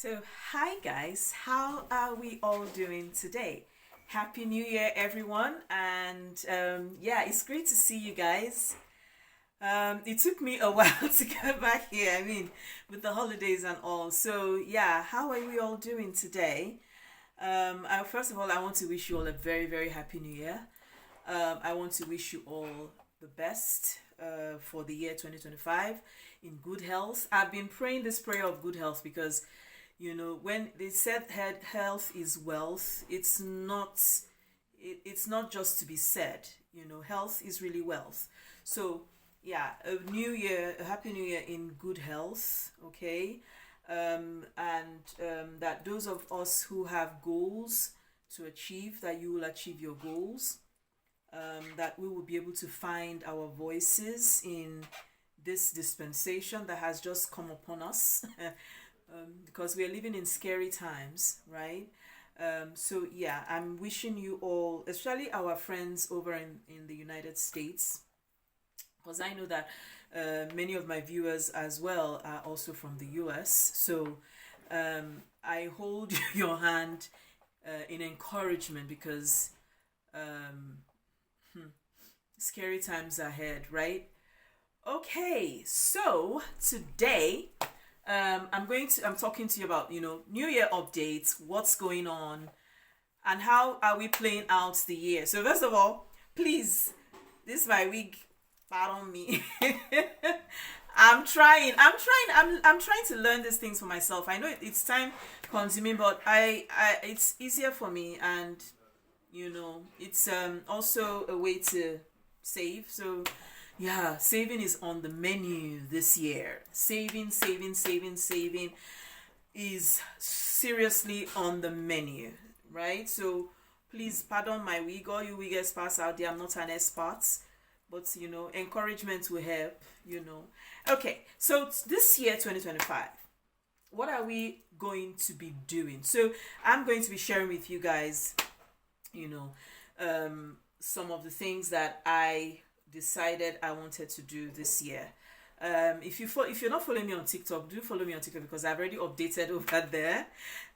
So, hi guys, how are we all doing today? Happy New Year, everyone! And yeah, it's great to see you guys. It took me a while to get back here, with the holidays and all. So, yeah, how are we all doing today? First of all, I want to wish you all a very, very happy New Year. I want to wish you all the best for the year 2025 in good health. I've been praying this prayer of good health because when they said health is wealth, it's not just to be said. Health is really wealth. So yeah, a happy new year in good health. Okay. And that those of us who have goals to achieve, that you will achieve your goals. That we will be able to find our voices in this dispensation that has just come upon us. Because we are living in scary times, right? So yeah, I'm wishing you all, especially our friends over in the United States, because I know that many of my viewers as well are also from the US. So I hold your hand in encouragement because scary times ahead, right? Okay, so today I'm talking to you about New Year updates, what's going on, and how are we playing out the year. So first of all, please, this is my wig. Pardon me. I'm trying to learn these things for myself. I know it's time consuming, but I it's easier for me, and it's also a way to save. So yeah, saving is on the menu this year. Saving is seriously on the menu, right? So please pardon my wig, all you wig experts out there. I'm not an expert, but encouragement will help. Okay, so this year 2025, what are we going to be doing? So I'm going to be sharing with you guys, some of the things that I decided I wanted to do this year. If you're not following me on TikTok, do follow me on TikTok because I've already updated over there.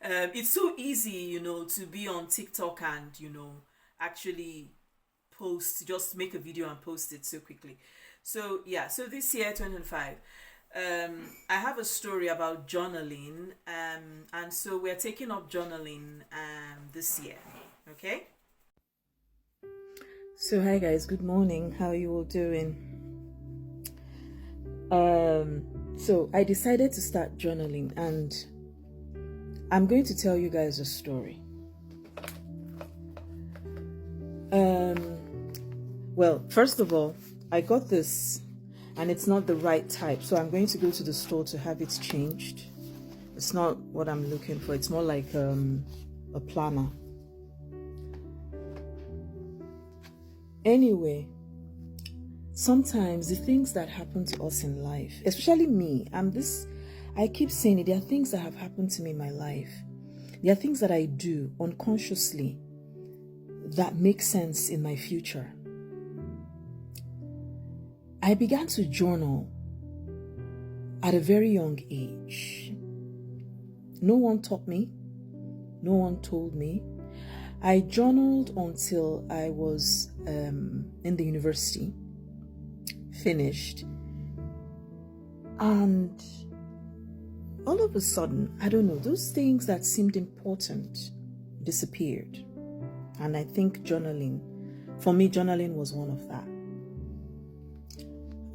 It's so easy, to be on TikTok and actually post, just make a video and post it so quickly. So yeah, so this year 2025, I have a story about journaling, and so we're taking up journaling this year. Okay. So hi guys, good morning. How are you all doing? So I decided to start journaling, and I'm going to tell you guys a story. Well, first of all, I got this and it's not the right type, so I'm going to go to the store to have it changed. It's not what I'm looking for. It's more like a planner. Anyway, sometimes the things that happen to us in life, especially me, I keep saying it, there are things that have happened to me in my life. There are things that I do unconsciously that make sense in my future. I began to journal at a very young age. No one taught me. No one told me. I journaled until I was in the university, finished, and all of a sudden, I don't know, those things that seemed important disappeared. And I think for me, journaling was one of that.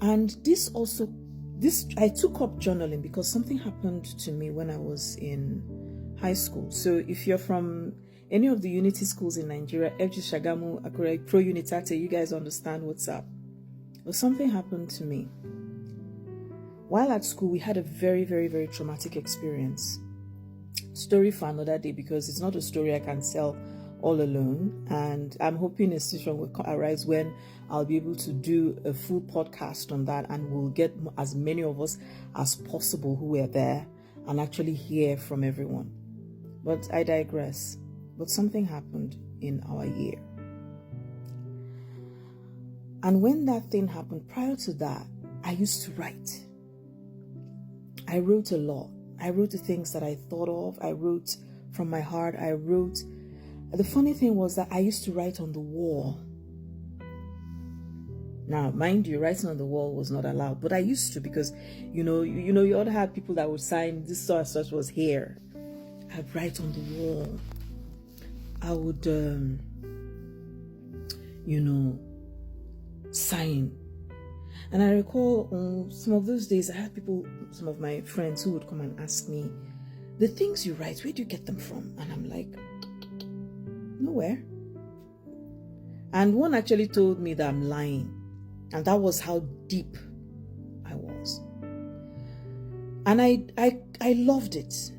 And I took up journaling because something happened to me when I was in high school. So if you're from any of the unity schools in Nigeria, FG Shagamu, Akure, Pro Unitate, you guys understand what's up. Well, something happened to me. While at school, we had a very, very, very traumatic experience. Story for another day, because it's not a story I can tell all alone. And I'm hoping a situation will arise when I'll be able to do a full podcast on that, and we'll get as many of us as possible who were there and actually hear from everyone. But I digress. But something happened in our year. And when that thing happened, prior to that, I used to write. I wrote a lot. I wrote the things that I thought of. I wrote from my heart. I wrote. The funny thing was that I used to write on the wall. Now, mind you, writing on the wall was not allowed, but I used to, because, you ought to have people that would sign, this such was here. I'd write on the wall. I would, sign. And I recall some of those days, I had some of my friends who would come and ask me, the things you write, where do you get them from? And I'm like, nowhere. And one actually told me that I'm lying. And that was how deep I was. And I loved it.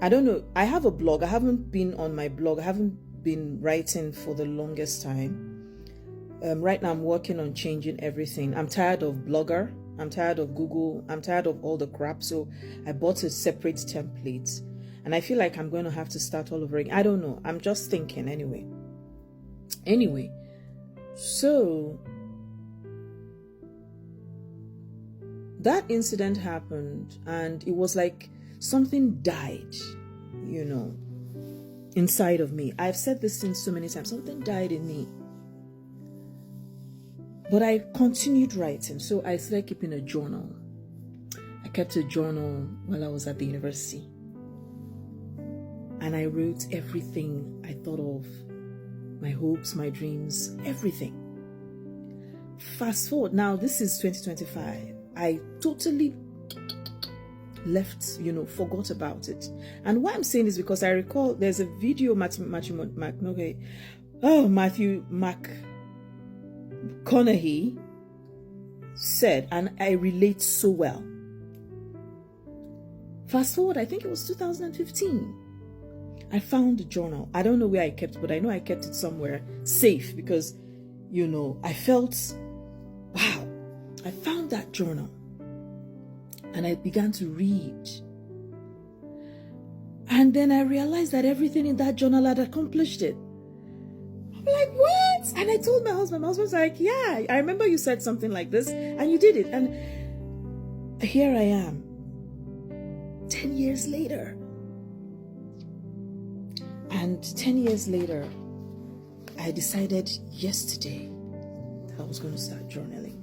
I don't know. I have a blog. I haven't been on my blog. I haven't been writing for the longest time. Right now I'm working on changing everything. I'm tired of Blogger. I'm tired of Google. I'm tired of all the crap. So I bought a separate template. And I feel like I'm going to have to start all over again. I don't know. I'm just thinking anyway. So that incident happened, and it was like something died, inside of me. I've said this since so many times. Something died in me. But I continued writing. So I started keeping a journal. I kept a journal while I was at the university. And I wrote everything I thought of, my hopes, my dreams, everything. Fast forward, now this is 2025. I totally left, forgot about it. And why I'm saying this, because I recall there's a video Matthew McConaughey said, and I relate so well. Fast forward, I think it was 2015. I found the journal. I don't know where I kept it, but I know I kept it somewhere safe, because, I felt, wow, I found that journal and I began to read. And then I realized that everything in that journal had accomplished it. I'm like, what? And I told my husband's like, yeah, I remember you said something like this and you did it. And here I am, 10 years later. And 10 years later, I decided yesterday that I was going to start journaling.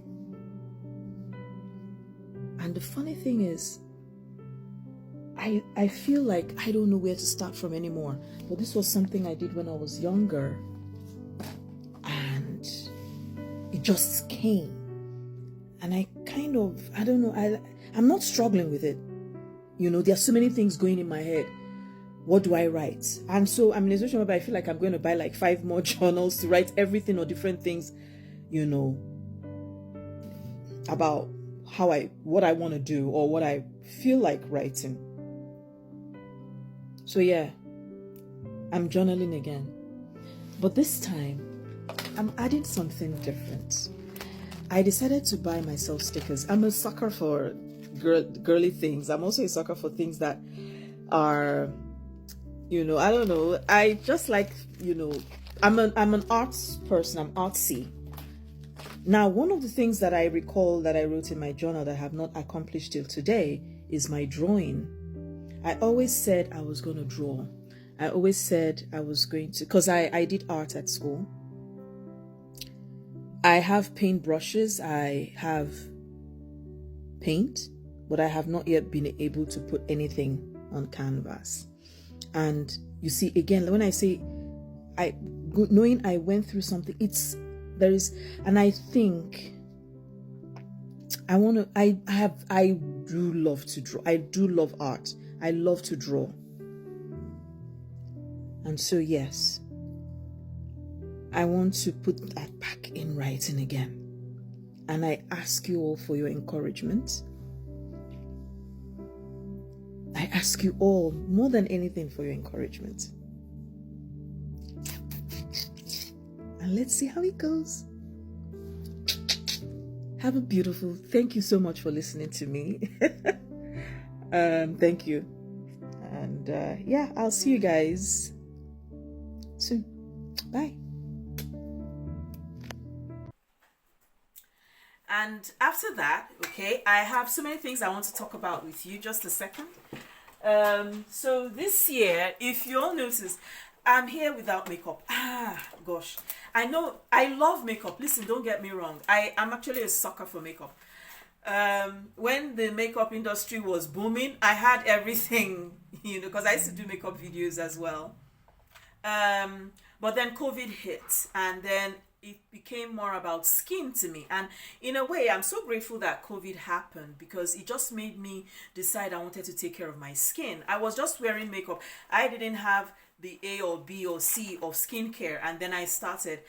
And the funny thing is, I feel like I don't know where to start from anymore. But this was something I did when I was younger. And it just came. And I kind of, I don't know, I'm not struggling with it. There are so many things going in my head. What do I write? And so I'm in a situation where I feel like I'm going to buy like 5 more journals to write everything or different things, about what I want to do or what I feel like writing. So yeah, I'm journaling again. But this time, I'm adding something different. I decided to buy myself stickers. I'm a sucker for girly things. I'm also a sucker for things that are, I don't know. I just like, I'm an arts person. I'm artsy. Now, one of the things that I recall that I wrote in my journal that I have not accomplished till today is my drawing. I always said I was going to draw. I always said I was going to, because I did art at school. I have paint brushes. I have paint, but I have not yet been able to put anything on canvas. And you see, again, when I say, knowing I went through something, and I think I do love to draw. I do love art. I love to draw. And so, yes, I want to put that back in writing again. And I ask you all for your encouragement. I ask you all, more than anything, for your encouragement. And let's see how it goes. Have a beautiful, thank you so much for listening to me. Thank you. And yeah, I'll see you guys soon. Bye. And after that, okay, I have so many things I want to talk about with you. Just a second. So this year, if you all notice, I'm here without makeup. Gosh. I know I love makeup. Listen, don't get me wrong. I'm actually a sucker for makeup. When the makeup industry was booming, I had everything, because I used to do makeup videos as well. But then COVID hit, and then it became more about skin to me. And in a way, I'm so grateful that COVID happened, because it just made me decide I wanted to take care of my skin. I was just wearing makeup. I didn't have the A or B or C of skincare, and then I started,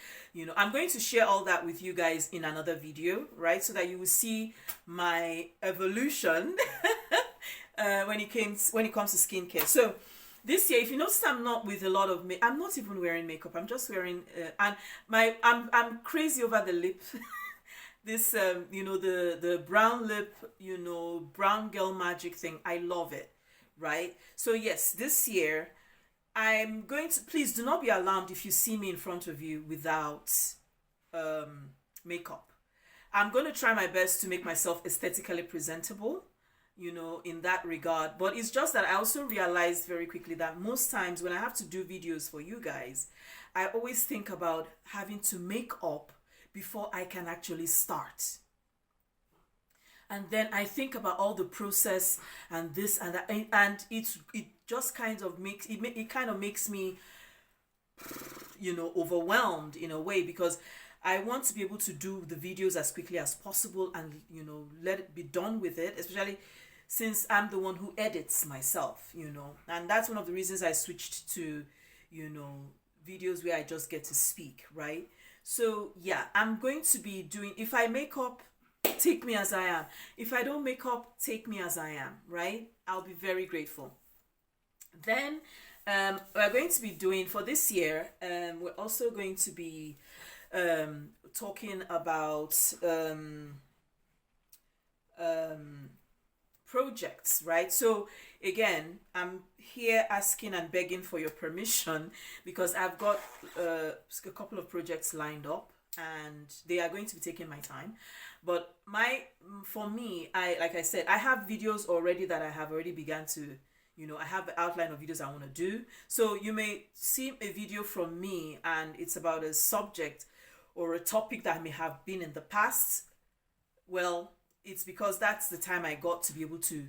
I'm going to share all that with you guys in another video, right, so that you will see my evolution when it comes to skincare. So this year, if you notice, I'm not with a lot of I'm not even wearing makeup. I'm just wearing and I'm crazy over the lip. This the brown lip, brown girl magic thing. I love it, right? So yes, this year I'm going to, please do not be alarmed if you see me in front of you without makeup. I'm going to try my best to make myself aesthetically presentable, in that regard. But it's just that I also realized very quickly that most times when I have to do videos for you guys, I always think about having to make up before I can actually start. And then I think about all the process and this and that, and it just kind of makes me, overwhelmed in a way, because I want to be able to do the videos as quickly as possible and, let it be done with it, especially since I'm the one who edits myself, and that's one of the reasons I switched to, videos where I just get to speak, right? So yeah, I'm going to be doing, if I make up, take me as I am. If I don't make up, take me as I am, right? I'll be very grateful. Then we're going to be doing, for this year, we're also going to be talking about projects, right? So again, I'm here asking and begging for your permission, because I've got a couple of projects lined up, and they are going to be taking my time. But for me, like I said, I have videos already that I have already begun to, I have the outline of videos I want to do. So you may see a video from me and it's about a subject or a topic that may have been in the past. Well, it's because that's the time I got to be able to,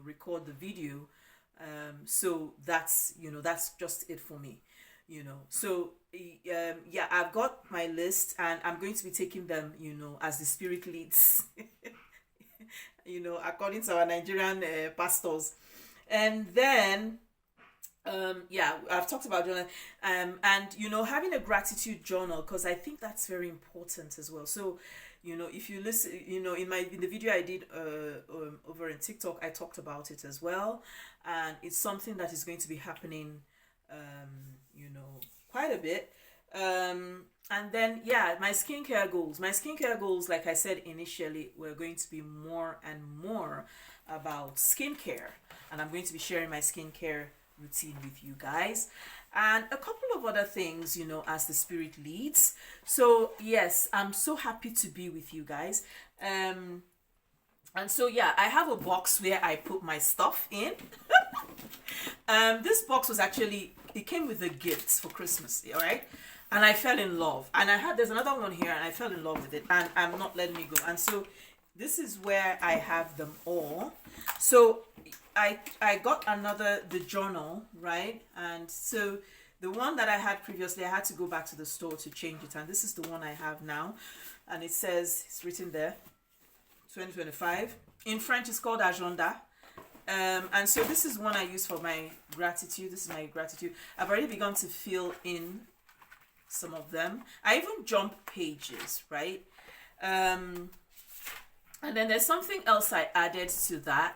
record the video. So that's just it for me. So yeah, I've got my list, and I'm going to be taking them, as the spirit leads, according to our Nigerian pastors. And then yeah, I've talked about journal, and having a gratitude journal, because I think that's very important as well. So if you listen, in the video I did over in TikTok, I talked about it as well, and it's something that is going to be happening quite a bit. And then yeah, my skincare goals, like I said initially, were going to be more and more about skincare, and I'm going to be sharing my skincare routine with you guys, and a couple of other things, as the spirit leads. So yes, I'm so happy to be with you guys. And so yeah, I have a box where I put my stuff in. This box was actually, it came with a gift for Christmas, all right? And I fell in love. And there's another one here, and I fell in love with it, and I'm not letting me go. And so this is where I have them all. So I got the journal, right? And so the one that I had previously, I had to go back to the store to change it. And this is the one I have now. And it says, it's written there, 2025. In French, it's called Agenda. And so this is one I use for my gratitude. This is my gratitude. I've already begun to fill in some of them. I even jump pages, right? And then there's something else I added to that.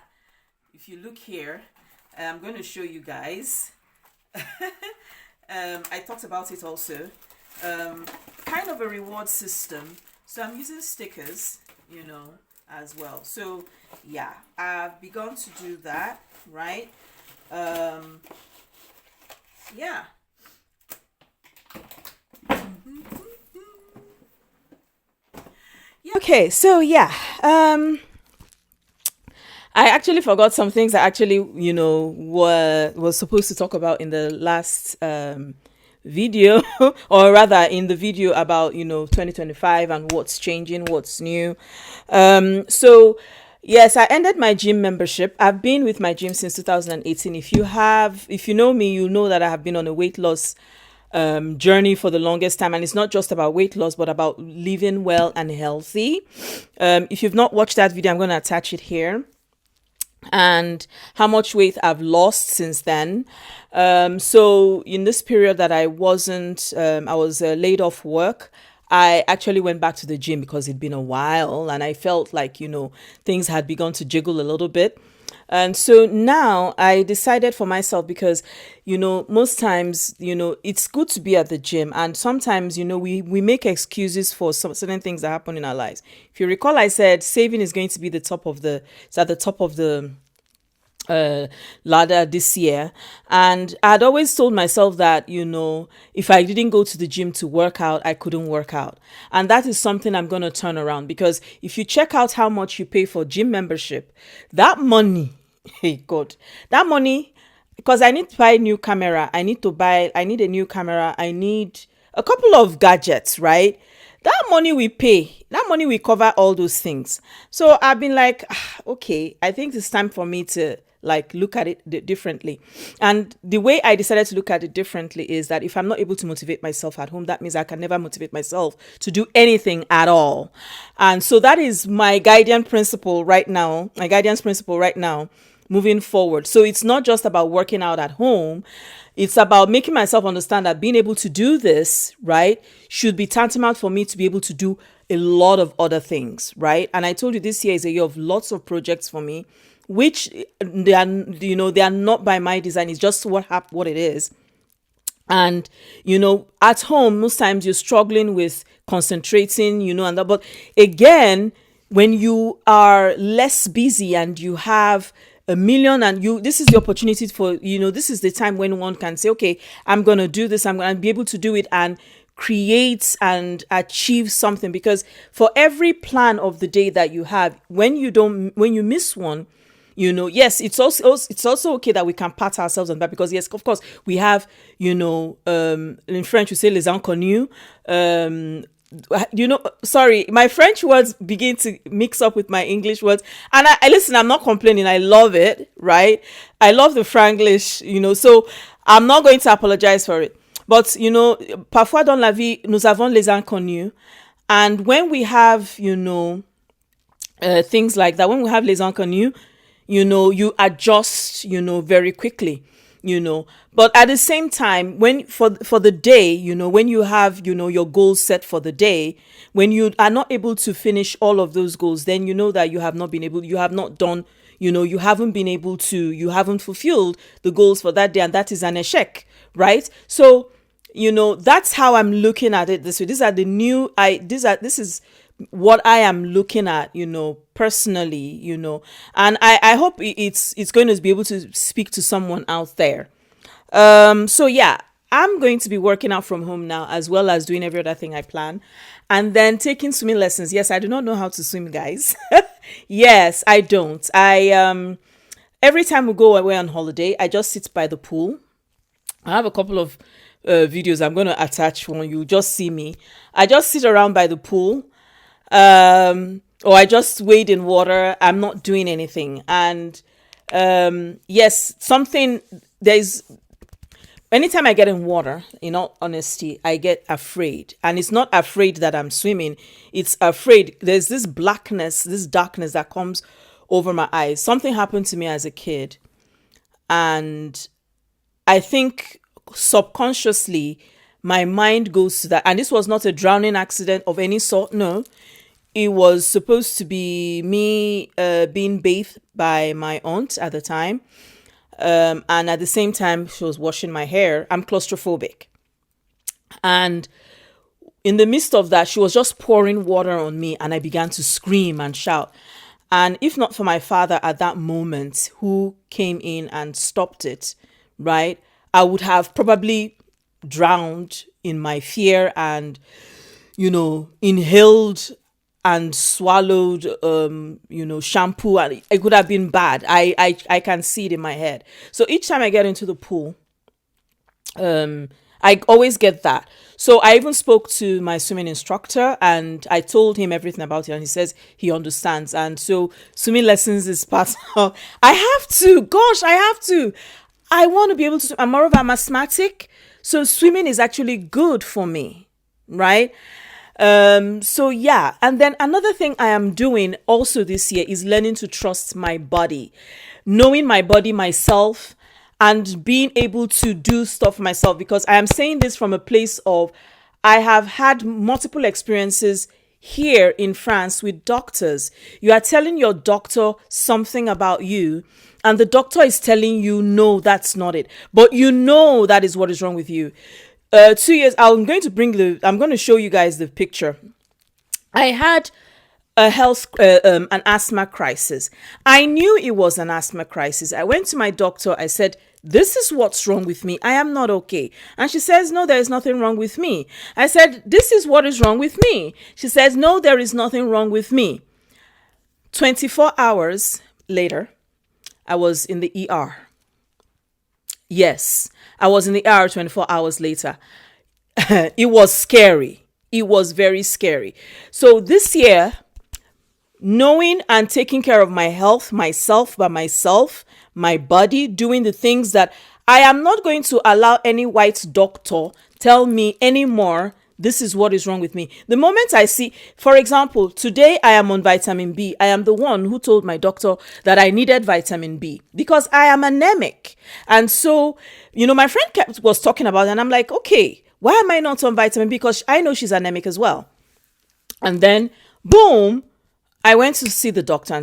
If you look here, I'm going to show you guys. I talked about it also. Kind of a reward system. So I'm using stickers, as well. So yeah, I've begun to do that, right? Yeah. Okay, so yeah, I actually forgot some things I actually, was supposed to talk about in the last video, or rather in the video about, 2025 and what's changing, what's new. So yes, I ended my gym membership. I've been with my gym since 2018. If you know me, you know that I have been on a weight loss journey for the longest time, and it's not just about weight loss but about living well and healthy. If you've not watched that video, I'm going to attach it here, and how much weight I've lost since then. So in this period that I wasn't, I was laid off work, I actually went back to the gym because it'd been a while and I felt like, things had begun to jiggle a little bit. And so now I decided for myself because, most times, it's good to be at the gym. And sometimes, we make excuses for some certain things that happen in our lives. If you recall, I said saving is going to be it's at the top of the ladder this year. And I'd always told myself that, if I didn't go to the gym to work out, I couldn't work out. And that is something I'm going to turn around, because if you check out how much you pay for gym membership, that money, hey God, that money, because I need to buy a new camera, I need a new camera, I need a couple of gadgets, right? That money we pay, that money we cover all those things. So I've been like, okay, I think it's time for me to look at it differently. And the way I decided to look at it differently is that if I'm not able to motivate myself at home, that means I can never motivate myself to do anything at all. And so that is my guidance principle right now, moving forward. So it's not just about working out at home. It's about making myself understand that being able to do this, right, should be tantamount for me to be able to do a lot of other things, right? And I told you this year is a year of lots of projects for me, which they are not by my design. It's just what it is. And, at home, most times you're struggling with concentrating, and that. But again, when you are less busy and you have a million and this is the opportunity for, this is the time when one can say, okay, I'm going to do this. I'm going to be able to do it and create and achieve something. Because for every plan of the day that you have, when you miss one, yes, it's also okay that we can pat ourselves on that, because yes, of course, we have, in French we say les inconnus. Sorry, my French words begin to mix up with my English words, and I listen, I'm not complaining, I love it, right? I love the Franglish, so I'm not going to apologize for it. But parfois dans la vie nous avons les inconnus, and when we have things like that, when we have les inconnus, you adjust, very quickly, but at the same time, when for the day, when you have, your goals set for the day, when you are not able to finish all of those goals, then that you haven't fulfilled the goals for that day, and that is an échec, right? So, that's how I'm looking at it this way. This is what I am looking at, personally, and I hope it's going to be able to speak to someone out there. So yeah, I'm going to be working out from home now, as well as doing every other thing I plan, and then taking swimming lessons. Yes, I do not know how to swim, guys. Yes, I don't. Every time we go away on holiday, I just sit by the pool. I have a couple of videos I'm going to attach when you just see me. I just sit around by the pool. Or I just wade in water. I'm not doing anything. And yes, anytime I get in water, in all honesty, I get afraid. And it's not afraid that I'm swimming. It's afraid. There's this darkness that comes over my eyes. Something happened to me as a kid. And I think subconsciously, my mind goes to that. And this was not a drowning accident of any sort. No. It was supposed to be me being bathed by my aunt at the time. And at the same time, she was washing my hair. I'm claustrophobic. And in the midst of that, she was just pouring water on me, and I began to scream and shout. And if not for my father at that moment, who came in and stopped it, right, I would have probably drowned in my fear and, inhaled and swallowed shampoo, and it could have been bad. I can see it in my head. So each time I get into the pool, I always get that. So I even spoke to my swimming instructor and I told him everything about it, and he says he understands. And so swimming lessons is part of, I have to, gosh, I have to. I want to be able to, I'm more of an asthmatic. So swimming is actually good for me, right? So yeah. And then another thing I am doing also this year is learning to trust my body, knowing my body myself, and being able to do stuff myself, because I am saying this from a place of, I have had multiple experiences here in France with doctors. You are telling your doctor something about you, and the doctor is telling you, no, that's not it. But you know that is what is wrong with you. 2 years, I'm going to show you guys the picture. I had an asthma crisis. I knew it was an asthma crisis. I went to my doctor. I said, this is what's wrong with me. I am not okay. And she says, no, there is nothing wrong with me. I said, this is what is wrong with me. She says, no, there is nothing wrong with me. 24 hours later, I was in the ER. Yes, I was in the ER 24 hours later. It was scary. It was very scary. So this year, knowing and taking care of my health, myself, by myself, my body, doing the things that I am not going to allow any white doctor tell me anymore, this is what is wrong with me. The moment I see, for example, today I am on vitamin B. I am the one who told my doctor that I needed vitamin B because I am anemic. And so, my friend was talking about it, and I'm like, okay, why am I not on vitamin B? Because I know she's anemic as well. And then, boom, I went to see the doctor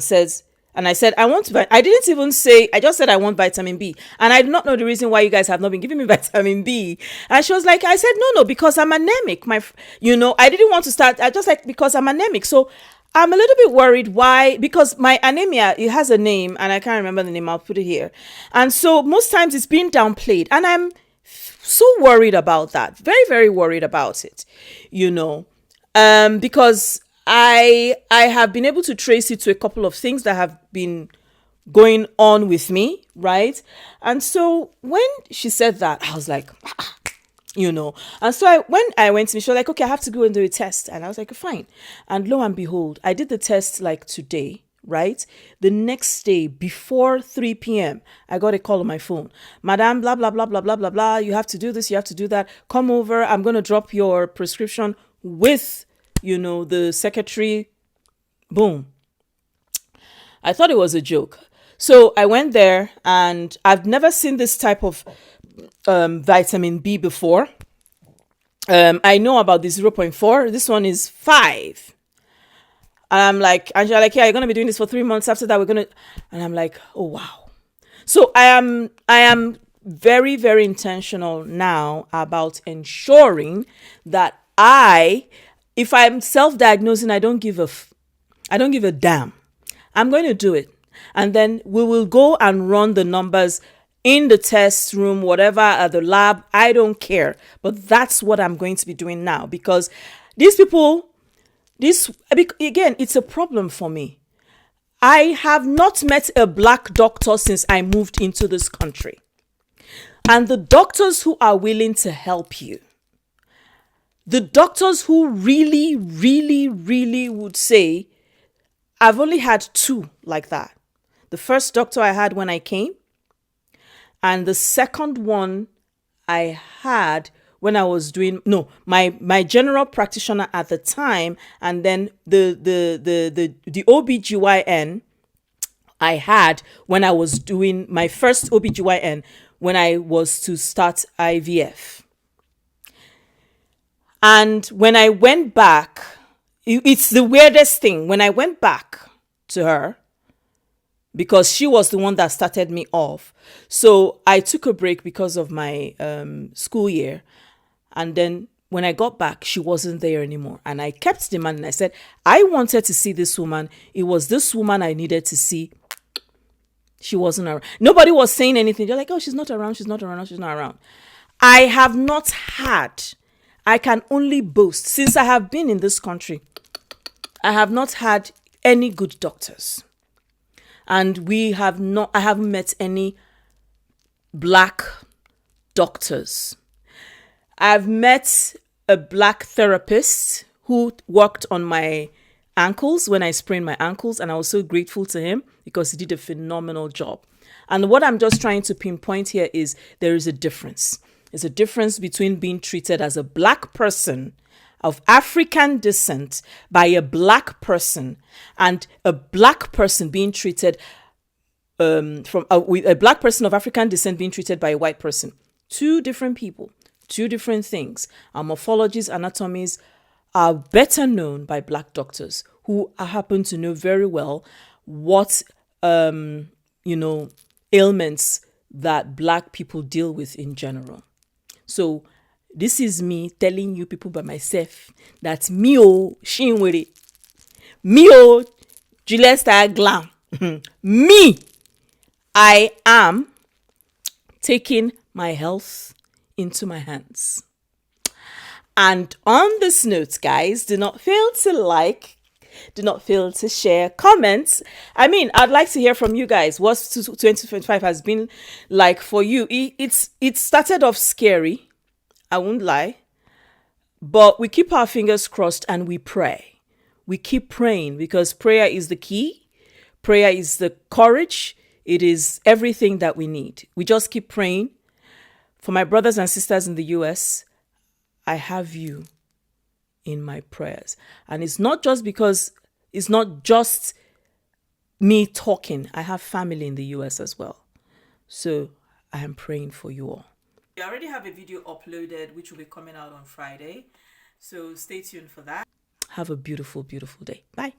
and I said, I didn't even say, I just said I want vitamin B. And I do not know the reason why you guys have not been giving me vitamin B. And she was like, I said, no, because I'm anemic. I didn't want to start. I just because I'm anemic. So I'm a little bit worried why, because my anemia, it has a name and I can't remember the name. I'll put it here. And so most times it's being downplayed. And I'm so worried about that. Very, very worried about it, because I have been able to trace it to a couple of things that have been going on with me, right? And so when she said that, I was like, And so when I went to me, she was like, okay, I have to go and do a test. And I was like, fine. And lo and behold, I did the test like today, right? The next day, before 3 p.m., I got a call on my phone. Madam, blah, blah, blah, blah, blah, blah, blah. You have to do this. You have to do that. Come over. I'm going to drop your prescription with the secretary. Boom. I thought it was a joke. So I went there, and I've never seen this type of vitamin B before. I know about the 0.4. This one is 5. And I'm like, and you're like, yeah, you're going to be doing this for 3 months. After that, we're going to, and I'm like, oh, wow. So I am very, very intentional now about ensuring that if I'm self-diagnosing, I don't give a damn. I'm going to do it. And then we will go and run the numbers in the test room, whatever, at the lab. I don't care. But that's what I'm going to be doing now, because these people, again, it's a problem for me. I have not met a black doctor since I moved into this country. And the doctors who are willing to help you, the doctors who really, really, really would say, I've only had 2 like that. The first doctor I had when I came, and the second one I had when I was doing, my general practitioner at the time, and then the OBGYN I had when I was doing my first OBGYN when I was to start IVF. And when I went back, it's the weirdest thing. When I went back to her, because she was the one that started me off. So I took a break because of my school year. And then when I got back, she wasn't there anymore. And I kept demanding. I said, I wanted to see this woman. It was this woman I needed to see. She wasn't around. Nobody was saying anything. They're like, oh, she's not around. She's not around. She's not around. I have not had, I can only boast, since I have been in this country, I have not had any good doctors. And I haven't met any black doctors. I've met a black therapist who worked on my ankles when I sprained my ankles, and I was so grateful to him because he did a phenomenal job. And what I'm just trying to pinpoint here is there is a difference. There's a difference between being treated as a black person of African descent by a black person and a black person being treated with a black person of African descent being treated by a white person. Two different people, two different things. Our morphologies, anatomies are better known by black doctors who happen to know very well what ailments that black people deal with in general. So this is me telling you people by myself that me Shinwere, me Juliet style glam, me, I am taking my health into my hands. And on this note, guys, do not fail to like, do not fail to share, comments. I mean, I'd like to hear from you guys. What 2025 has been like for you? It started off scary, I won't lie, but we keep our fingers crossed and we pray. We keep praying because prayer is the key. Prayer is the courage. It is everything that we need. We just keep praying. For my brothers and sisters in the US, I have you in my prayers. And it's not just because it's not just me talking. I have family in the US as well. So I am praying for you all. We already have a video uploaded which will be coming out on Friday. So stay tuned for that. Have a beautiful, beautiful day. Bye.